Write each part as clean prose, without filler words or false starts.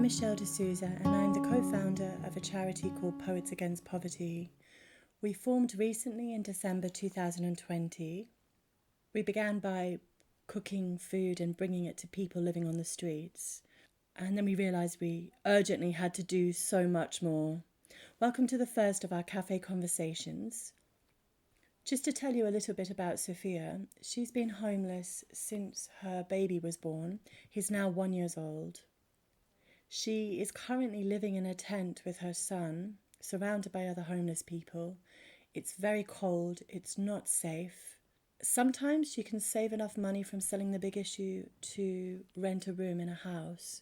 I'm Michelle D'Souza and I'm the co-founder of a charity called Poets Against Poverty. We formed recently in December 2020. We began by cooking food and bringing it to people living on the streets. And then we realised we urgently had to do so much more. Welcome to the first of our cafe conversations. Just to tell you a little bit about Sophia, she's been homeless since her baby was born. He's now 1 year old. She is currently living in a tent with her son, surrounded by other homeless people. It's very cold, it's not safe. Sometimes she can save enough money from selling the big issue to rent a room in a house.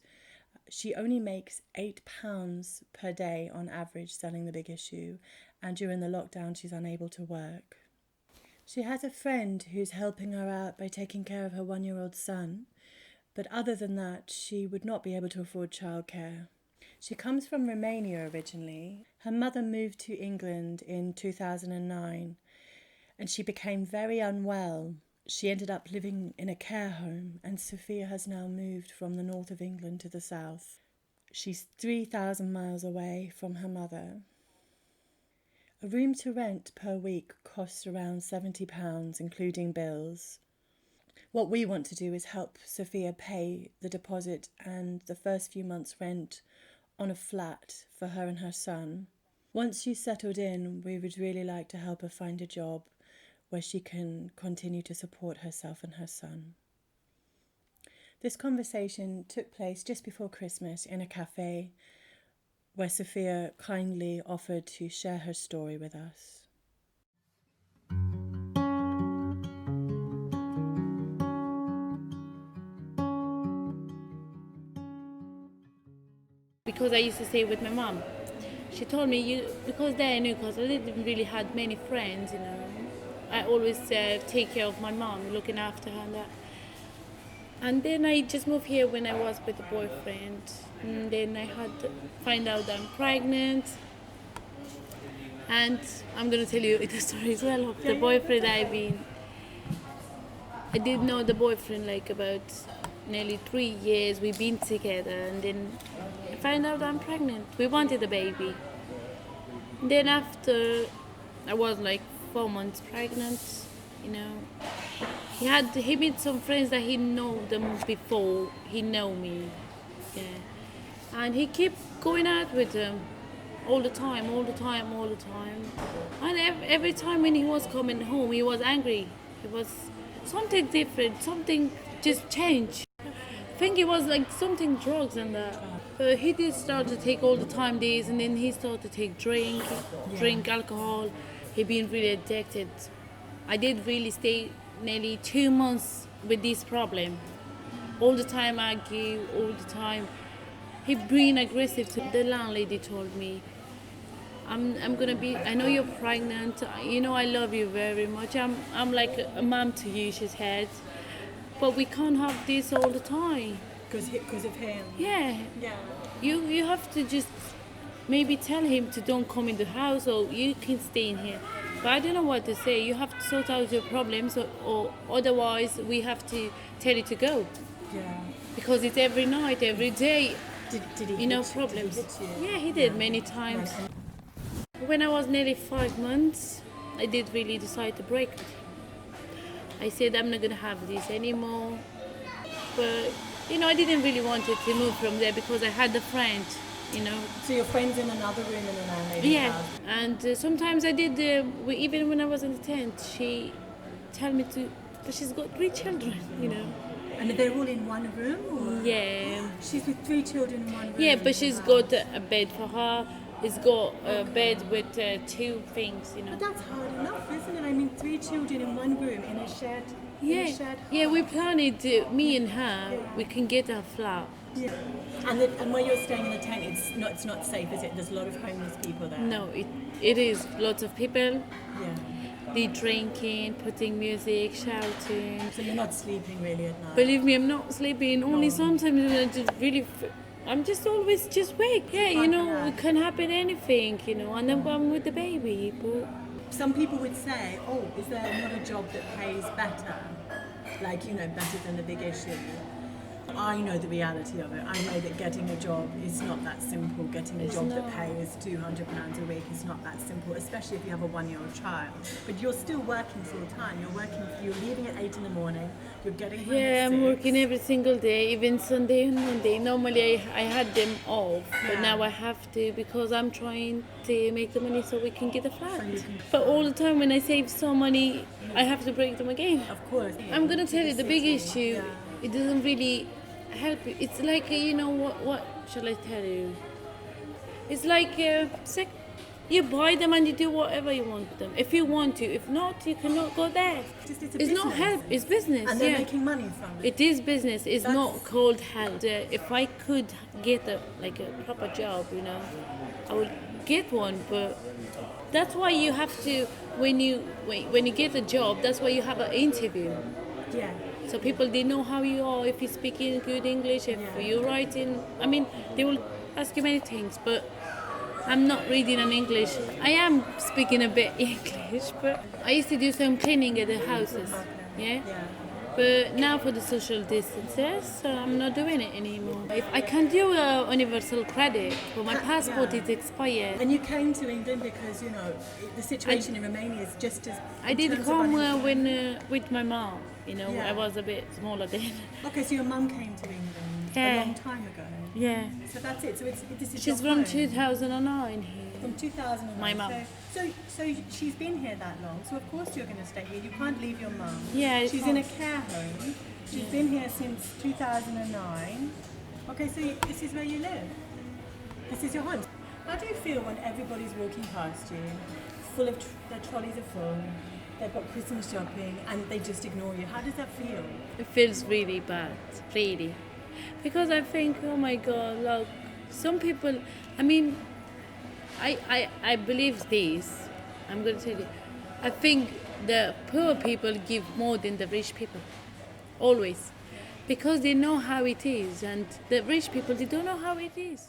She only makes £8 per day on average selling the big issue, and during the lockdown she's unable to work. She has a friend who's helping her out by taking care of her 1 year old son. But other than that, she would not be able to afford childcare. She comes from Romania originally. Her mother moved to England in 2009 and she became very unwell. She ended up living in a care home and Sophia has now moved from the north of England to the south. She's 3,000 miles away from her mother. A room to rent per week costs around £70, including bills. What we want to do is help Sophia pay the deposit and the first few months' rent on a flat for her and her son. Once she's settled in, we would really like to help her find a job where she can continue to support herself and her son. This conversation took place just before Christmas in a cafe where Sophia kindly offered to share her story with us. Because I used to stay with my mom. She told me, because there I knew, because I didn't really had many friends, I always take care of my mom, looking after her and that. And then I just moved here when I was with a boyfriend. And then I find out that I'm pregnant. And I'm going to tell you the story as well of the boyfriend I did know the boyfriend like about nearly 3 years. We've been together and then I find out I'm pregnant. We wanted a baby. And then after I was like 4 months pregnant, he met some friends that he know them before he know me. Yeah. And he kept going out with them all the time. And every time when he was coming home, he was angry. It was something different, something just changed. I think it was like something drugs and that. He did start to take all the time this, and then he started to take drink alcohol. He been really addicted. I did really stay nearly 2 months with this problem. All the time argue, all the time. He been aggressive to the landlady told me, I'm gonna be, I know you're pregnant, I love you very much. I'm like a mom to you, she said. But we can't have this all the time. Because of him? Yeah. You have to just maybe tell him to don't come in the house or you can stay in here. But I don't know what to say. You have to sort out your problems or otherwise we have to tell you to go. Yeah. Because it's every night, every day. Did he problems. Did he hit you? Yeah, he did many times. When I was nearly 5 months, I did really decide to break it. I said I'm not going to have this anymore. But, I didn't really want to move from there because I had a friend, So your friend's in another room in the landlady's house? Yeah, and sometimes I did, even when I was in the tent, she tell me to, but she's got 3 children, And they're all in one room? Or? Yeah. She's with 3 children in one room? Yeah, but she's got a bed for her. It's got a bed with 2 things, But that's hard enough, isn't it? I mean, 3 children in one room in a shared house. Yeah, we planned it, me and her, we can get a flat. Yeah. And where you're staying in the tent, it's not safe, is it? There's a lot of homeless people there. No, it is. Lots of people. Yeah. They drinking, putting music, shouting. So you're not sleeping really at night? Believe me, I'm not sleeping. Only sometimes I just really... I'm just always just wake. Yeah, it can happen anything, and then I'm with the baby. But some people would say, is there not a job that pays better? Like, better than the big issue? I know the reality of it. I know that getting a job is not that simple. Getting a It's job that not. pays £200 a week is not that simple, especially if you have a 1-year-old child. But you're still working full time. You're leaving at 8 in the morning. You're getting home Yeah, at I'm 6. working every single day, even Sunday and Monday. Normally I had them off, but Yeah. now I have to because I'm trying to make the money so we can get a flat. So you can- But all the time when I save some money, I have to break them again. Of course. I'm gonna tell you the big city, issue. yeah. It doesn't really help you. It's like you know what shall I tell you? It's like you buy them and you do whatever you want with them. If you want to, if not, you cannot go there. It's a It's not business. help. It's business. And they're yeah. making money from it. It is business. It's That's- not called help. If I could get a proper job, I would get one. But that's why you have to when you get a job. That's why you have an interview. Yeah. So people they know how you are. If you're speaking good English, if you're writing. I mean, they will ask you many things. But I'm not reading in English. I am speaking a bit English, but I used to do some cleaning at the houses. Yeah. Yeah. But now for the social distances, I'm not doing it anymore. If I can do a universal credit, but my passport Yeah. is expired. And you came to England because, the situation in Romania is just as... I in did terms of come unemployment. with my mom. Yeah. I was a bit smaller then. Okay, so your mum came to England a Yeah. long time ago. Yeah. So that's it. So this is She's your from home. 2009 here. From 2009. My mum. So she's been here that long. So of course you're going to stay here. You can't leave your mum. Yeah, I She's in a can't. care home. She's been here since 2009. Okay, so this is where you live. This is your home. How do you feel when everybody's walking past you, full of their trolleys are full, they've got Christmas shopping, and they just ignore you? How does that feel? It feels really bad, really. Because I think, oh my God, look, some people, I mean, I believe this. I'm going to tell you. I think the poor people give more than the rich people. Always. Because they know how it is. And the rich people, they don't know how it is.